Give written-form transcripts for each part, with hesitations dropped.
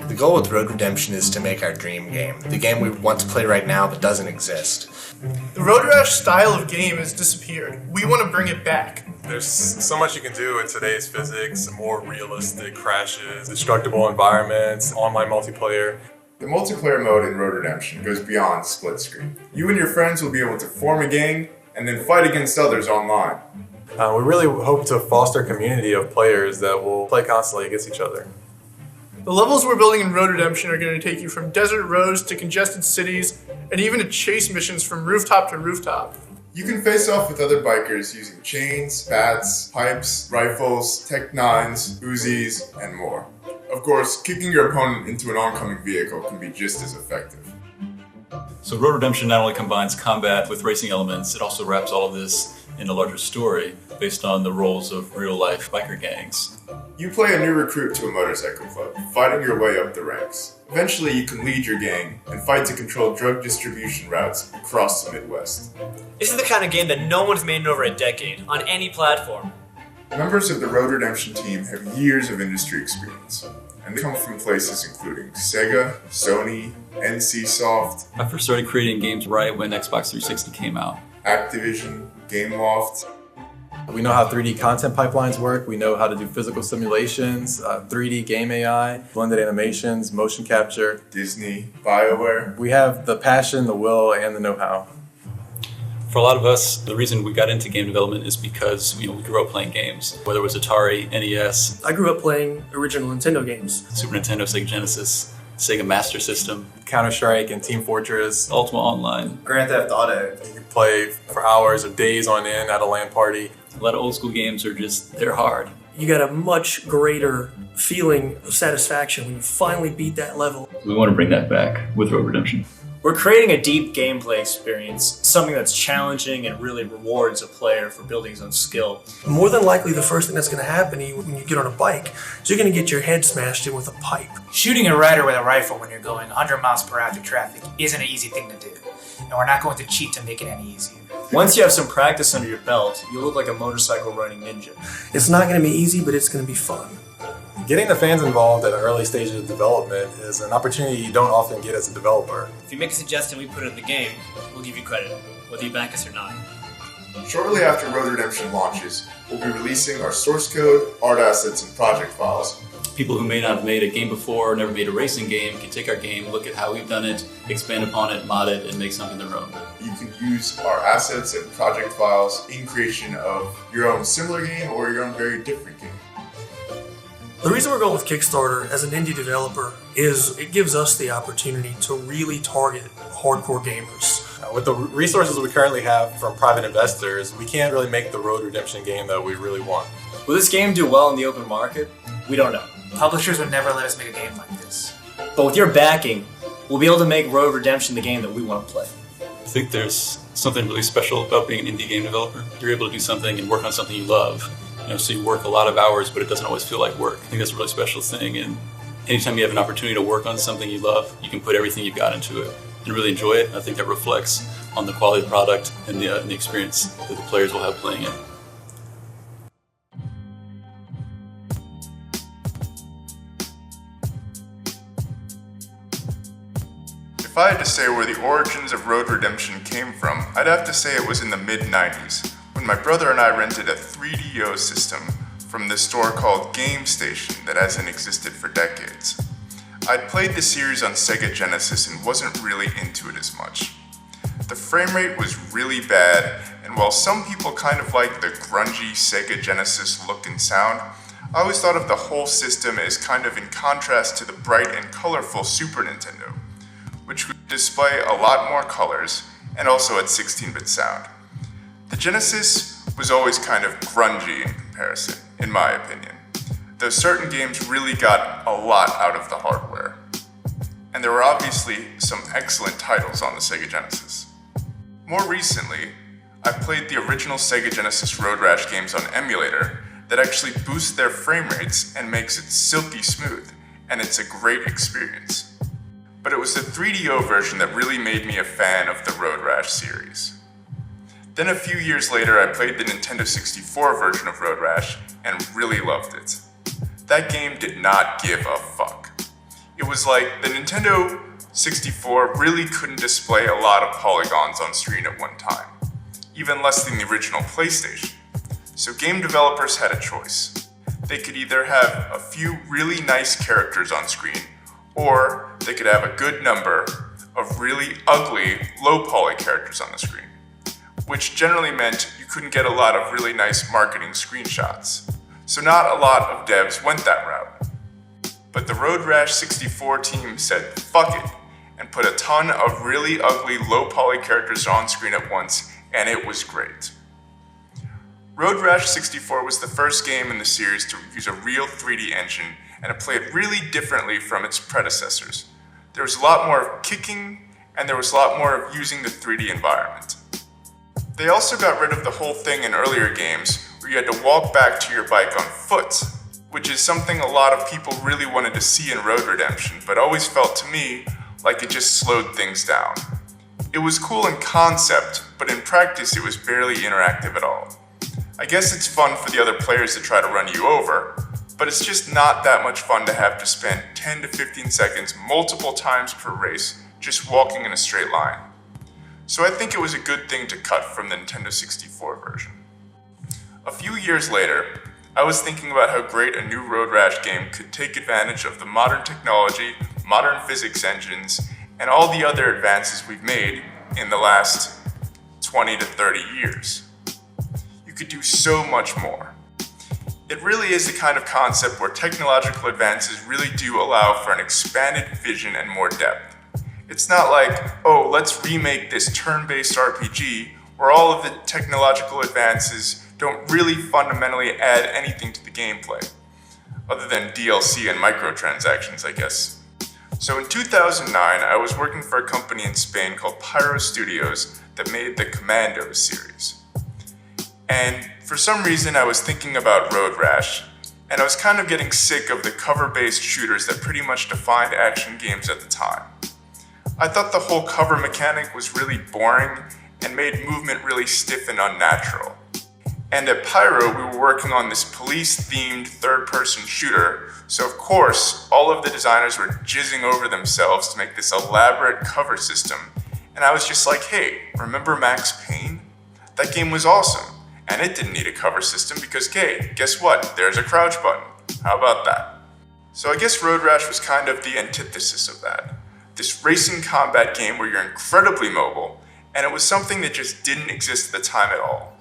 The goal with Road Redemption is to make our dream game, the game we want to play right now but doesn't exist. The Road Rash style of game has disappeared. We want to bring it back. There's so much you can do in today's physics, more realistic crashes, destructible environments, online multiplayer. The multiplayer mode in Road Redemption goes beyond split screen. You and your friends will be able to form a gang and then fight against others online. We really hope to foster a community of players that will play constantly against each other. The levels we're building in Road Redemption are going to take you from desert roads to congested cities, and even to chase missions from rooftop to rooftop. You can face off with other bikers using chains, bats, pipes, rifles, Tech 9s, Uzis, and more. Of course, kicking your opponent into an oncoming vehicle can be just as effective. So Road Redemption not only combines combat with racing elements, it also wraps all of this in a larger story based on the roles of real-life biker gangs. You play a new recruit to a motorcycle club, fighting your way up the ranks. Eventually, you can lead your gang and fight to control drug distribution routes across the Midwest. This is the kind of game that no one's made in over a decade, on any platform. Members of the Road Redemption team have years of industry experience, and they come from places including Sega, Sony, NCSoft. I first started creating games right when Xbox 360 came out. Activision, GameLoft. We know how 3D content pipelines work. We know how to do physical simulations, 3D game AI, blended animations, motion capture. Disney, BioWare. We have the passion, the will, and the know-how. For a lot of us, the reason we got into game development is because we grew up playing games. Whether it was Atari, NES. I grew up playing original Nintendo games. Super Nintendo, Sega Genesis, Sega Master System. Counter-Strike and Team Fortress. Ultima Online. Grand Theft Auto. You can play for hours or days on end at a LAN party. A lot of old school games are just, they're hard. You get a much greater feeling of satisfaction when you finally beat that level. We want to bring that back with Road Redemption. We're creating a deep gameplay experience, something that's challenging and really rewards a player for building his own skill. More than likely, the first thing that's going to happen to you when you get on a bike is you're going to get your head smashed in with a pipe. Shooting a rider with a rifle when you're going 100 miles per hour through traffic isn't an easy thing to do, and we're not going to cheat to make it any easier. Once you have some practice under your belt, you'll look like a motorcycle riding ninja. It's not going to be easy, but it's going to be fun. Getting the fans involved at an early stage of development is an opportunity you don't often get as a developer. If you make a suggestion we put it in the game, we'll give you credit, whether you back us or not. Shortly after Road Redemption launches, we'll be releasing our source code, art assets, and project files. People who may not have made a game before or never made a racing game can take our game, look at how we've done it, expand upon it, mod it, and make something their own. You can use our assets and project files in creation of your own similar game or your own very different game. The reason we're going with Kickstarter as an indie developer is it gives us the opportunity to really target hardcore gamers. With the resources we currently have from private investors, we can't really make the Road Redemption game that we really want. Will this game do well in the open market? We don't know. Publishers would never let us make a game like this. But with your backing, we'll be able to make Road Redemption the game that we want to play. I think there's something really special about being an indie game developer. You're able to do something and work on something you love. So you work a lot of hours, but it doesn't always feel like work. I think that's a really special thing. And anytime you have an opportunity to work on something you love, you can put everything you've got into it and really enjoy it. I think that reflects on the quality of the product and the experience that the players will have playing it. If I had to say where the origins of Road Redemption came from, I'd have to say it was in the mid-90s, when my brother and I rented a 3DO system from this store called Game Station that hasn't existed for decades. I'd played the series on Sega Genesis and wasn't really into it as much. The frame rate was really bad, and while some people kind of liked the grungy Sega Genesis look and sound, I always thought of the whole system as kind of in contrast to the bright and colorful Super Nintendo, which would display a lot more colors and also had 16-bit sound. The Genesis was always kind of grungy in comparison, in my opinion, though certain games really got a lot out of the hardware. And there were obviously some excellent titles on the Sega Genesis. More recently, I played the original Sega Genesis Road Rash games on emulator that actually boosts their frame rates and makes it silky smooth, and it's a great experience. But it was the 3DO version that really made me a fan of the Road Rash series. Then a few years later, I played the Nintendo 64 version of Road Rash and really loved it. That game did not give a fuck. It was like the Nintendo 64 really couldn't display a lot of polygons on screen at one time, even less than the original PlayStation. So game developers had a choice. They could either have a few really nice characters on screen, or they could have a good number of really ugly, low poly characters on the screen, which generally meant you couldn't get a lot of really nice marketing screenshots. So not a lot of devs went that route. But the Road Rash 64 team said fuck it, and put a ton of really ugly, low poly characters on screen at once, and it was great. Road Rash 64 was the first game in the series to use a real 3D engine, and it played really differently from its predecessors. There was a lot more of kicking, and there was a lot more of using the 3D environment. They also got rid of the whole thing in earlier games where you had to walk back to your bike on foot, which is something a lot of people really wanted to see in Road Redemption, but always felt to me like it just slowed things down. It was cool in concept, but in practice it was barely interactive at all. I guess it's fun for the other players to try to run you over, but it's just not that much fun to have to spend 10 to 15 seconds multiple times per race just walking in a straight line. So I think it was a good thing to cut from the Nintendo 64 version. A few years later, I was thinking about how great a new Road Rash game could take advantage of the modern technology, modern physics engines, and all the other advances we've made in the last 20 to 30 years. You could do so much more. It really is the kind of concept where technological advances really do allow for an expanded vision and more depth. It's not like, oh, let's remake this turn-based RPG where all of the technological advances don't really fundamentally add anything to the gameplay, other than DLC and microtransactions, I guess. So in 2009, I was working for a company in Spain called Pyro Studios that made the Commandos series. And for some reason, I was thinking about Road Rash, and I was kind of getting sick of the cover-based shooters that pretty much defined action games at the time. I thought the whole cover mechanic was really boring and made movement really stiff and unnatural. And at Pyro, we were working on this police-themed third-person shooter, so of course, all of the designers were jizzing over themselves to make this elaborate cover system, and I was just like, hey, remember Max Payne? That game was awesome. And it didn't need a cover system because, hey, guess what? There's a crouch button. How about that? So I guess Road Rash was kind of the antithesis of that. This racing combat game where you're incredibly mobile, and it was something that just didn't exist at the time at all.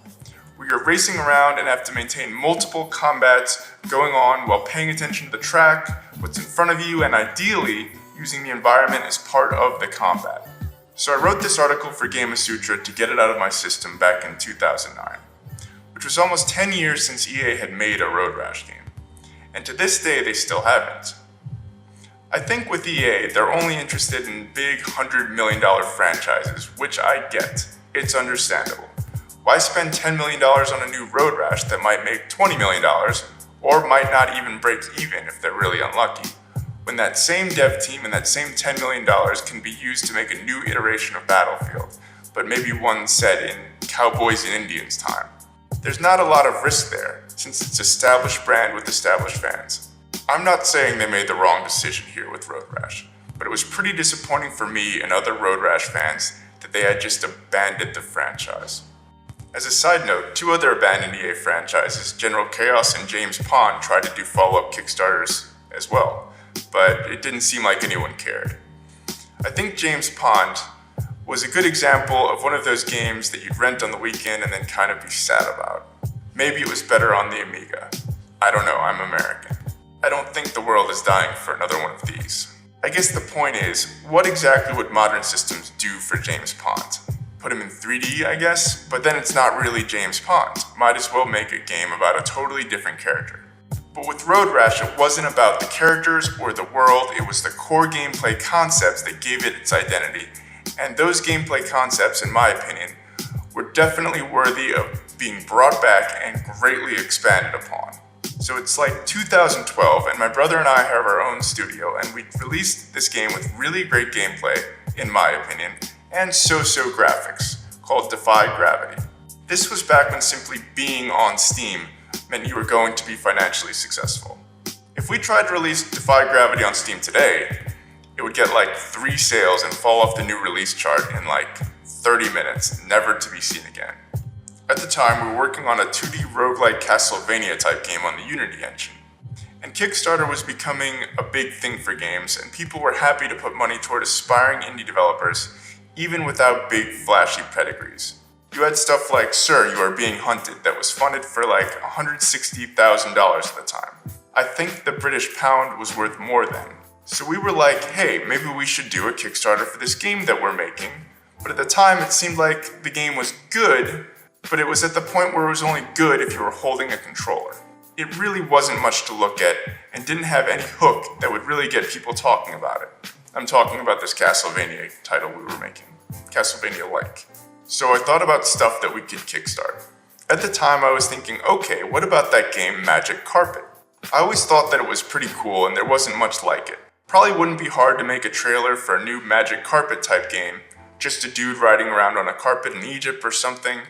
Where you're racing around and have to maintain multiple combats going on while paying attention to the track, what's in front of you, and ideally using the environment as part of the combat. So I wrote this article for Gamasutra to get it out of my system back in 2009. Which was almost 10 years since EA had made a Road Rash game. And to this day, they still haven't. I think with EA, they're only interested in big $100 million franchises, which I get. It's understandable. Why spend $10 million on a new Road Rash that might make $20 million, or might not even break even if they're really unlucky, when that same dev team and that same $10 million can be used to make a new iteration of Battlefield, but maybe one set in Cowboys and Indians time? There's not a lot of risk there, since it's an established brand with established fans. I'm not saying they made the wrong decision here with Road Rash, but it was pretty disappointing for me and other Road Rash fans that they had just abandoned the franchise. As a side note, two other abandoned EA franchises, General Chaos and James Pond, tried to do follow-up Kickstarters as well, but it didn't seem like anyone cared. I think James Pond was a good example of one of those games that you'd rent on the weekend and then kind of be sad about. Maybe it was better on the Amiga. I don't know, I'm American. I don't think the world is dying for another one of these. I guess the point is, what exactly would modern systems do for James Pond? Put him in 3D, I guess? But then it's not really James Pond. Might as well make a game about a totally different character. But with Road Rash, it wasn't about the characters or the world, it was the core gameplay concepts that gave it its identity. And those gameplay concepts, in my opinion, were definitely worthy of being brought back and greatly expanded upon. So it's like 2012, and my brother and I have our own studio, and we released this game with really great gameplay, in my opinion, and so-so graphics, called Defy Gravity. This was back when simply being on Steam meant you were going to be financially successful. If we tried to release Defy Gravity on Steam today, It would get like 3 sales and fall off the new release chart in like 30 minutes, never to be seen again. At the time, we were working on a 2D roguelike Castlevania type game on the Unity engine. And Kickstarter was becoming a big thing for games, and people were happy to put money toward aspiring indie developers, even without big flashy pedigrees. You had stuff like Sir, You Are Being Hunted that was funded for like $160,000 at the time. I think the British pound was worth more then. So we were like, hey, maybe we should do a Kickstarter for this game that we're making. But at the time, it seemed like the game was good, but it was at the point where it was only good if you were holding a controller. It really wasn't much to look at and didn't have any hook that would really get people talking about it. I'm talking about this Castlevania title we were making, Castlevania-like. So I thought about stuff that we could kickstart. At the time I was thinking, okay, what about that game Magic Carpet? I always thought that it was pretty cool and there wasn't much like it. Probably wouldn't be hard to make a trailer for a new Magic Carpet type game, just a dude riding around on a carpet in Egypt or something,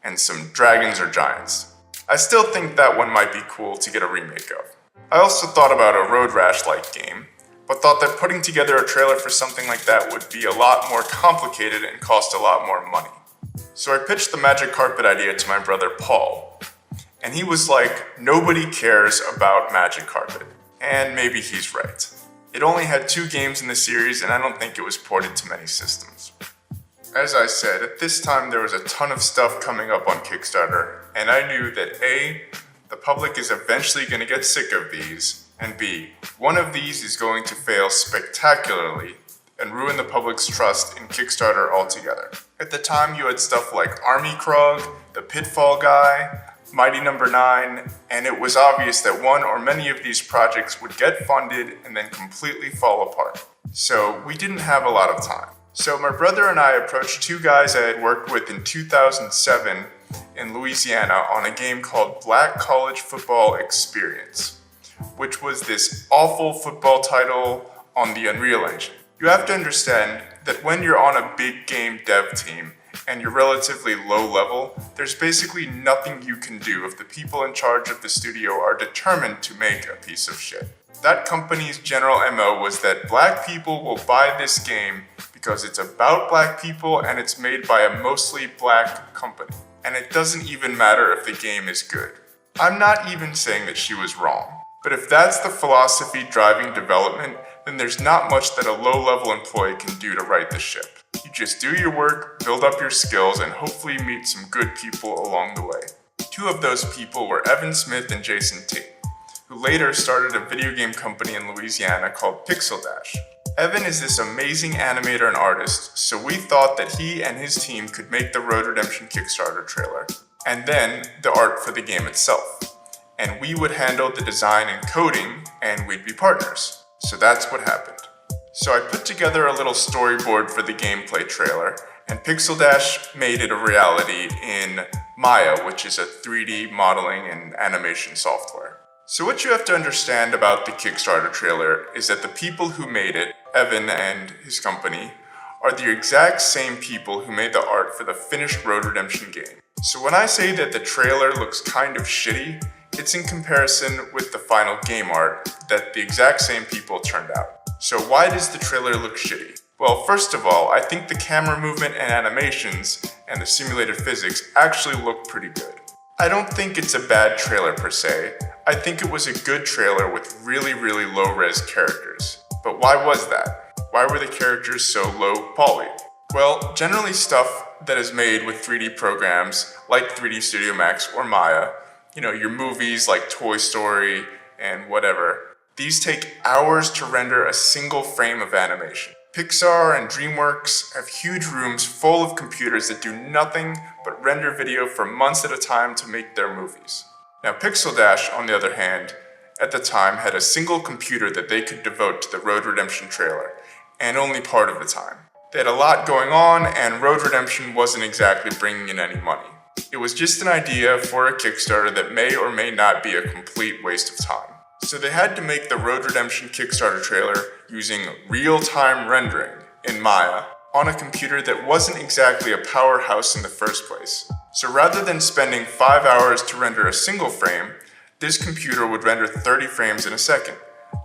and some dragons or giants. I still think that one might be cool to get a remake of. I also thought about a Road Rash-like game, but thought that putting together a trailer for something like that would be a lot more complicated and cost a lot more money. So I pitched the Magic Carpet idea to my brother Paul, and he was like, nobody cares about Magic Carpet. And maybe he's right. It only had 2 games in the series, and I don't think it was ported to many systems. As I said, at this time there was a ton of stuff coming up on Kickstarter, and I knew that A, the public is eventually going to get sick of these, and B, one of these is going to fail spectacularly and ruin the public's trust in Kickstarter altogether. At the time you had stuff like Army Krog, The Pitfall Guy, Mighty No. 9, and it was obvious that one or many of these projects would get funded and then completely fall apart. So we didn't have a lot of time. So my brother and I approached 2 guys I had worked with in 2007 in Louisiana on a game called Black College Football Experience, which was this awful football title on the Unreal Engine. You have to understand that when you're on a big game dev team and you're relatively low level, there's basically nothing you can do if the people in charge of the studio are determined to make a piece of shit. That company's general MO was that black people will buy this game because it's about black people and it's made by a mostly black company. And it doesn't even matter if the game is good. I'm not even saying that she was wrong. But if that's the philosophy driving development, then there's not much that a low-level employee can do to right the ship. You just do your work, build up your skills, and hopefully meet some good people along the way. 2 of those people were Evan Smith and Jason Tate, who later started a video game company in Louisiana called Pixel Dash. Evan is this amazing animator and artist, so we thought that he and his team could make the Road Redemption Kickstarter trailer, and then the art for the game itself. And we would handle the design and coding, and we'd be partners. So that's what happened. So I put together a little storyboard for the gameplay trailer, and Pixel Dash made it a reality in Maya, which is a 3D modeling and animation software. So what you have to understand about the Kickstarter trailer is that the people who made it, Evan and his company, are the exact same people who made the art for the finished Road Redemption game. So when I say that the trailer looks kind of shitty, it's in comparison with the final game art that the exact same people turned out. So why does the trailer look shitty? Well, first of all, I think the camera movement and animations and the simulated physics actually look pretty good. I don't think it's a bad trailer per se. I think it was a good trailer with really low-res characters. But why was that? Why were the characters so low poly? Well, generally stuff that is made with 3D programs like 3D Studio Max or Maya, your movies like Toy Story and whatever, these take hours to render a single frame of animation. Pixar and DreamWorks have huge rooms full of computers that do nothing but render video for months at a time to make their movies. Now Pixel Dash, on the other hand, at the time had a single computer that they could devote to the Road Redemption trailer, and only part of the time. They had a lot going on, and Road Redemption wasn't exactly bringing in any money. It was just an idea for a Kickstarter that may or may not be a complete waste of time. So they had to make the Road Redemption Kickstarter trailer using real-time rendering in Maya on a computer that wasn't exactly a powerhouse in the first place. So rather than spending 5 hours to render a single frame, this computer would render 30 frames in a second,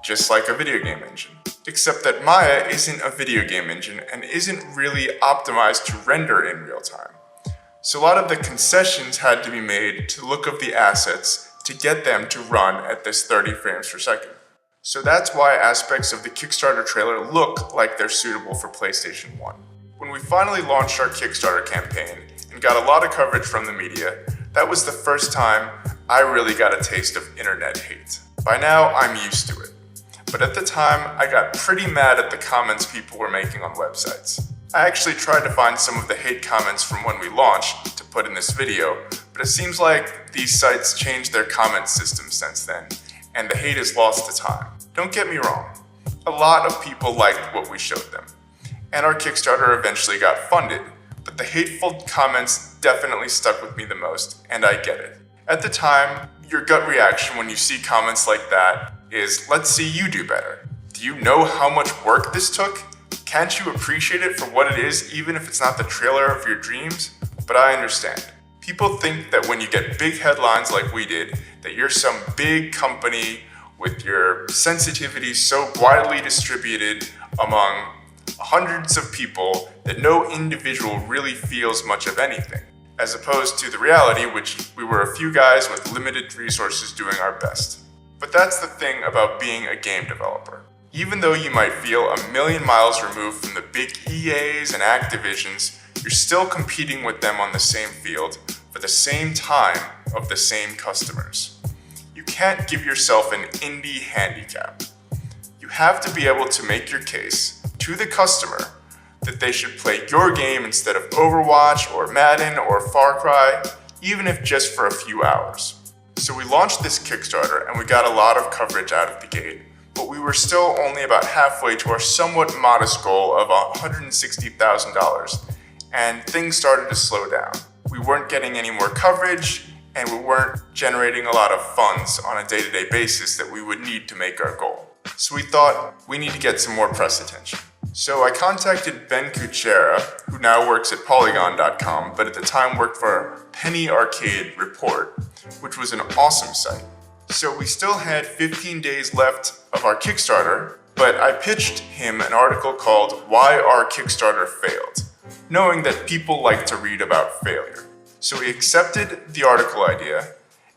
just like a video game engine. Except that Maya isn't a video game engine and isn't really optimized to render in real time. So a lot of the concessions had to be made to the look of the assets to get them to run at this 30 frames per second. So that's why aspects of the Kickstarter trailer look like they're suitable for PlayStation 1. When we finally launched our Kickstarter campaign and got a lot of coverage from the media, that was the first time I really got a taste of internet hate. By now, I'm used to it. But at the time, I got pretty mad at the comments people were making on websites. I actually tried to find some of the hate comments from when we launched to put in this video, but it seems like these sites changed their comment system since then, and the hate has lost to time. Don't get me wrong, a lot of people liked what we showed them, and our Kickstarter eventually got funded, but the hateful comments definitely stuck with me the most, and I get it. At the time, your gut reaction when you see comments like that is, let's see you do better. Do you know how much work this took? Can't you appreciate it for what it is, even if it's not the trailer of your dreams? But I understand. People think that when you get big headlines like we did, that you're some big company with your sensitivity so widely distributed among hundreds of people that no individual really feels much of anything, as opposed to the reality, which we were a few guys with limited resources doing our best. But that's the thing about being a game developer. Even though you might feel a million miles removed from the big EAs and Activisions, you're still competing with them on the same field for the same time of the same customers. You can't give yourself an indie handicap. You have to be able to make your case to the customer that they should play your game instead of Overwatch or Madden or Far Cry, even if just for a few hours. So we launched this Kickstarter and we got a lot of coverage out of the gate, but we were still only about halfway to our somewhat modest goal of $160,000, and things started to slow down. We weren't getting any more coverage, and we weren't generating a lot of funds on a day-to-day basis that we would need to make our goal. So we thought we need to get some more press attention. So I contacted Ben Kuchera, who now works at Polygon.com, but at the time worked for Penny Arcade Report, which was an awesome site. So we still had 15 days left of our Kickstarter, but I pitched him an article called Why Our Kickstarter Failed, knowing that people like to read about failure. So he accepted the article idea,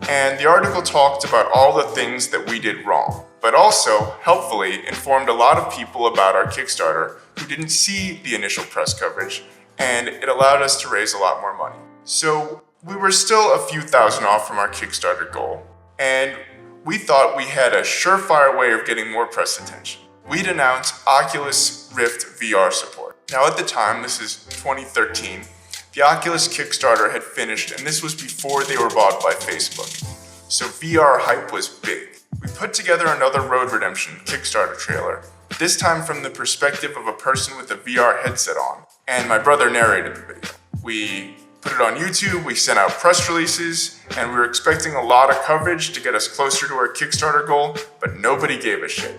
and the article talked about all the things that we did wrong, but also, helpfully, informed a lot of people about our Kickstarter who didn't see the initial press coverage, and it allowed us to raise a lot more money. So we were still a few thousand off from our Kickstarter goal, and we thought we had a surefire way of getting more press attention. We'd announced Oculus Rift VR support. Now at the time, this is 2013, the Oculus Kickstarter had finished, and this was before they were bought by Facebook. So VR hype was big. We put together another Road Redemption Kickstarter trailer, this time from the perspective of a person with a VR headset on, and my brother narrated the video. We put it on YouTube, we sent out press releases, and we were expecting a lot of coverage to get us closer to our Kickstarter goal, but nobody gave a shit.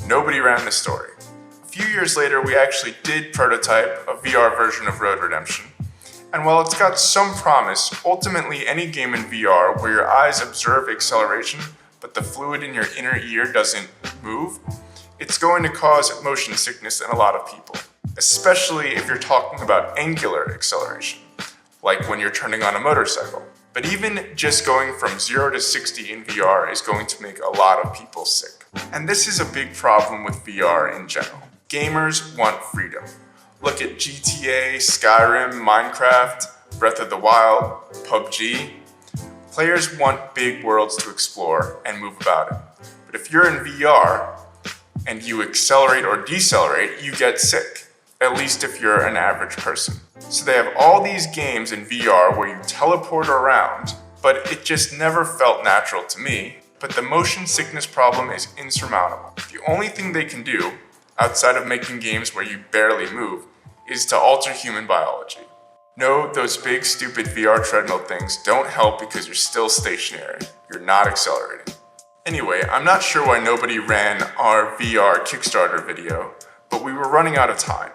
Nobody ran the story. A few years later, we actually did prototype a VR version of Road Redemption, and while it's got some promise, ultimately any game in VR where your eyes observe acceleration, but the fluid in your inner ear doesn't move, it's going to cause motion sickness in a lot of people, especially if you're talking about angular acceleration, like when you're turning on a motorcycle. But even just going from 0 to 60 in VR is going to make a lot of people sick. And this is a big problem with VR in general. Gamers want freedom. Look at GTA, Skyrim, Minecraft, Breath of the Wild, PUBG. Players want big worlds to explore and move about in. But if you're in VR and you accelerate or decelerate, you get sick, at least if you're an average person. So they have all these games in VR where you teleport around, but it just never felt natural to me. But the motion sickness problem is insurmountable. The only thing they can do, outside of making games where you barely move, is to alter human biology. No, those big stupid VR treadmill things don't help because you're still stationary. You're not accelerating. Anyway, I'm not sure why nobody ran our VR Kickstarter video, but we were running out of time.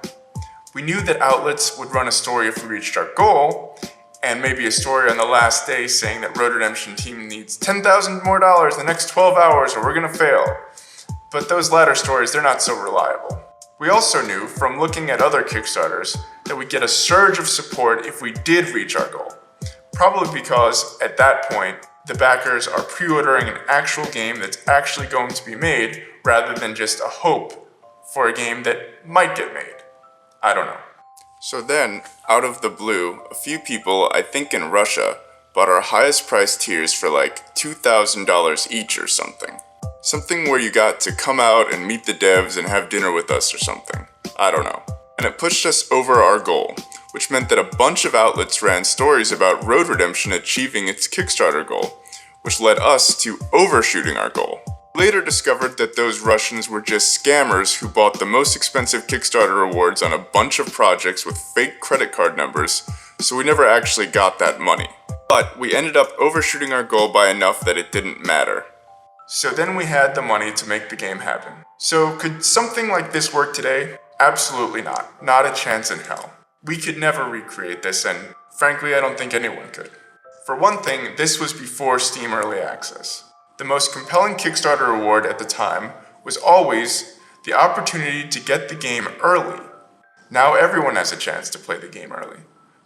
We knew that outlets would run a story if we reached our goal, and maybe a story on the last day saying that Road Redemption team needs $10,000 more in the next 12 hours or we're gonna fail. But those latter stories, they're not so reliable. We also knew from looking at other Kickstarters that we'd get a surge of support if we did reach our goal. Probably because at that point, the backers are pre-ordering an actual game that's actually going to be made rather than just a hope for a game that might get made. I don't know. So then, out of the blue, a few people, I think in Russia, bought our highest price tiers for like $2,000 each or something. Something where you got to come out and meet the devs and have dinner with us or something. I don't know. And it pushed us over our goal, which meant that a bunch of outlets ran stories about Road Redemption achieving its Kickstarter goal, which led us to overshooting our goal. Later discovered that those Russians were just scammers who bought the most expensive Kickstarter rewards on a bunch of projects with fake credit card numbers, so we never actually got that money. But we ended up overshooting our goal by enough that it didn't matter. So then we had the money to make the game happen. So could something like this work today? Absolutely not. Not a chance in hell. We could never recreate this, and frankly, I don't think anyone could. For one thing, this was before Steam Early Access. The most compelling Kickstarter reward at the time was always the opportunity to get the game early. Now everyone has a chance to play the game early.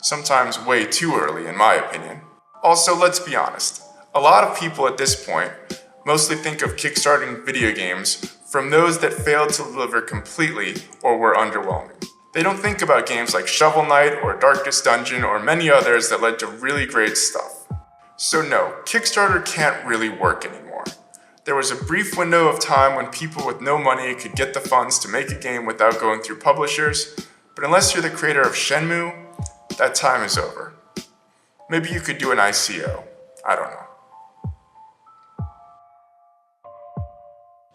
Sometimes way too early, in my opinion. Also, let's be honest. A lot of people at this point mostly think of kickstarting video games from those that failed to deliver completely or were underwhelming. They don't think about games like Shovel Knight or Darkest Dungeon or many others that led to really great stuff. So no, Kickstarter can't really work anymore. There was a brief window of time when people with no money could get the funds to make a game without going through publishers, but unless you're the creator of Shenmue, that time is over. Maybe you could do an ICO. I don't know.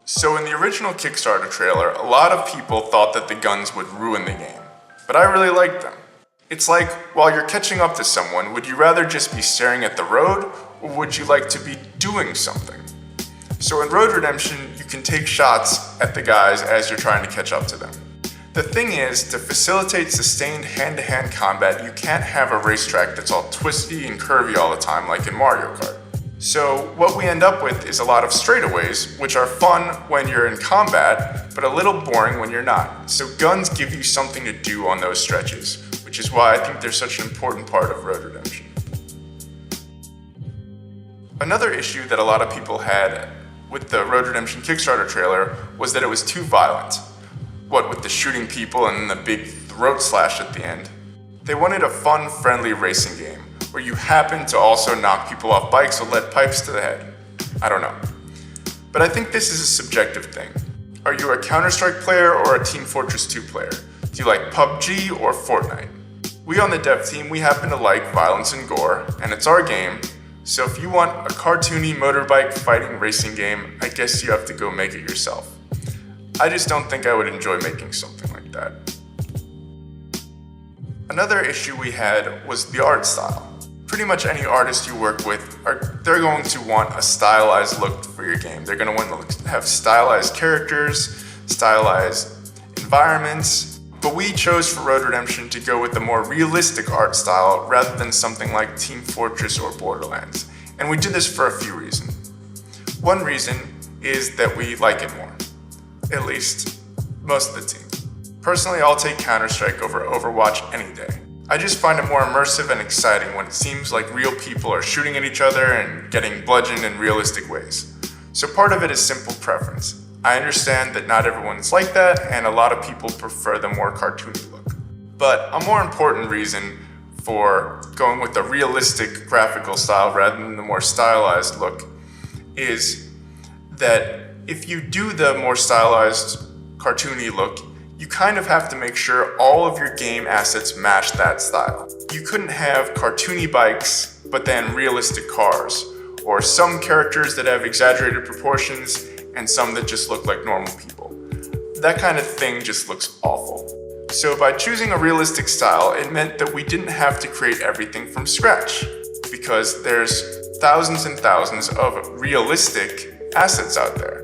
So in the original Kickstarter trailer, a lot of people thought that the guns would ruin the game, but I really liked them. It's like, while you're catching up to someone, would you rather just be staring at the road, or would you like to be doing something? So in Road Redemption, you can take shots at the guys as you're trying to catch up to them. The thing is, to facilitate sustained hand-to-hand combat, you can't have a racetrack that's all twisty and curvy all the time like in Mario Kart. So what we end up with is a lot of straightaways, which are fun when you're in combat, but a little boring when you're not. So guns give you something to do on those stretches, which is why I think they're such an important part of Road Redemption. Another issue that a lot of people had with the Road Redemption Kickstarter trailer was that it was too violent. What with the shooting people and the big throat slash at the end. They wanted a fun, friendly racing game, where you happen to also knock people off bikes with lead pipes to the head. I don't know. But I think this is a subjective thing. Are you a Counter-Strike player or a Team Fortress 2 player? Do you like PUBG or Fortnite? We on the dev team, we happen to like violence and gore, and it's our game, so if you want a cartoony motorbike fighting racing game, I guess you have to go make it yourself. I just don't think I would enjoy making something like that. Another issue we had was the art style. Pretty much any artist you work with, they're going to want a stylized look for your game. They're going to want to have stylized characters, stylized environments, but we chose for Road Redemption to go with a more realistic art style rather than something like Team Fortress or Borderlands. And we did this for a few reasons. One reason is that we like it more. At least, most of the team. Personally, I'll take Counter-Strike over Overwatch any day. I just find it more immersive and exciting when it seems like real people are shooting at each other and getting bludgeoned in realistic ways. So part of it is simple preference. I understand that not everyone's like that, and a lot of people prefer the more cartoony look. But a more important reason for going with the realistic graphical style rather than the more stylized look is that if you do the more stylized cartoony look, you kind of have to make sure all of your game assets match that style. You couldn't have cartoony bikes, but then realistic cars, or some characters that have exaggerated proportions and some that just look like normal people. That kind of thing just looks awful. So by choosing a realistic style, it meant that we didn't have to create everything from scratch, because there's thousands and thousands of realistic assets out there.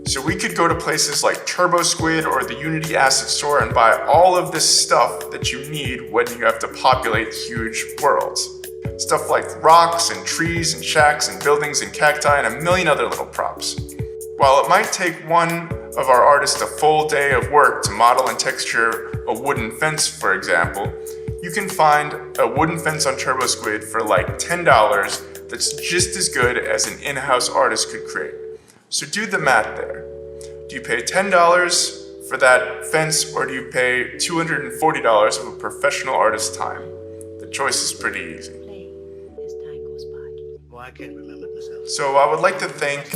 So we could go to places like TurboSquid or the Unity Asset Store and buy all of this stuff that you need when you have to populate huge worlds. Stuff like rocks and trees and shacks and buildings and cacti and a million other little props. While it might take one of our artists a full day of work to model and texture a wooden fence, for example, you can find a wooden fence on TurboSquid for like $10 that's just as good as an in-house artist could create. So do the math there. Do you pay $10 for that fence, or do you pay $240 of a professional artist's time? The choice is pretty easy. Well, I can't remember myself. So I would like to thank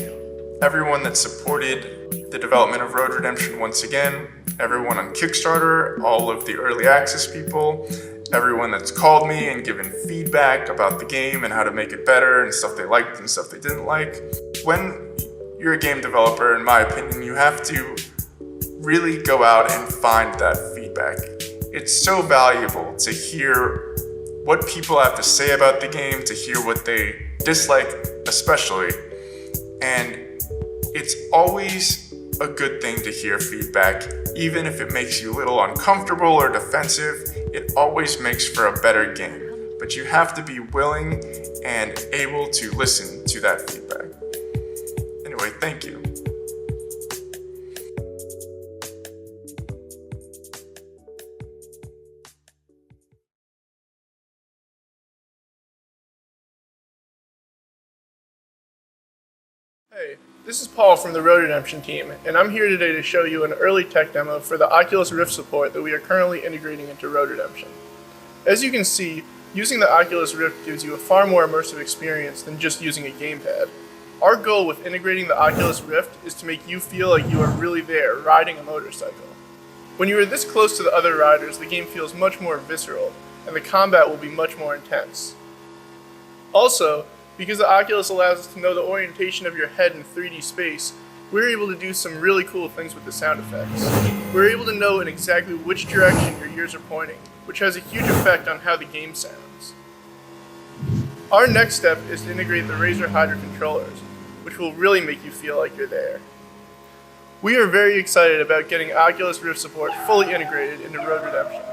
everyone that supported the development of Road Redemption once again, everyone on Kickstarter, all of the early access people, everyone that's called me and given feedback about the game and how to make it better and stuff they liked and stuff they didn't like. When you're a game developer, in my opinion, you have to really go out and find that feedback. It's so valuable to hear what people have to say about the game, to hear what they dislike especially, and it's always a good thing to hear feedback, even if it makes you a little uncomfortable or defensive. It always makes for a better game, but you have to be willing and able to listen to that feedback. Anyway, thank you. Hey, this is Paul from the Road Redemption team, and I'm here today to show you an early tech demo for the Oculus Rift support that we are currently integrating into Road Redemption. As you can see, using the Oculus Rift gives you a far more immersive experience than just using a gamepad. Our goal with integrating the Oculus Rift is to make you feel like you are really there, riding a motorcycle. When you are this close to the other riders, the game feels much more visceral, and the combat will be much more intense. Also, because the Oculus allows us to know the orientation of your head in 3D space, we're able to do some really cool things with the sound effects. We're able to know in exactly which direction your ears are pointing, which has a huge effect on how the game sounds. Our next step is to integrate the Razer Hydra controllers, which will really make you feel like you're there. We are very excited about getting Oculus Rift support fully integrated into Road Redemption.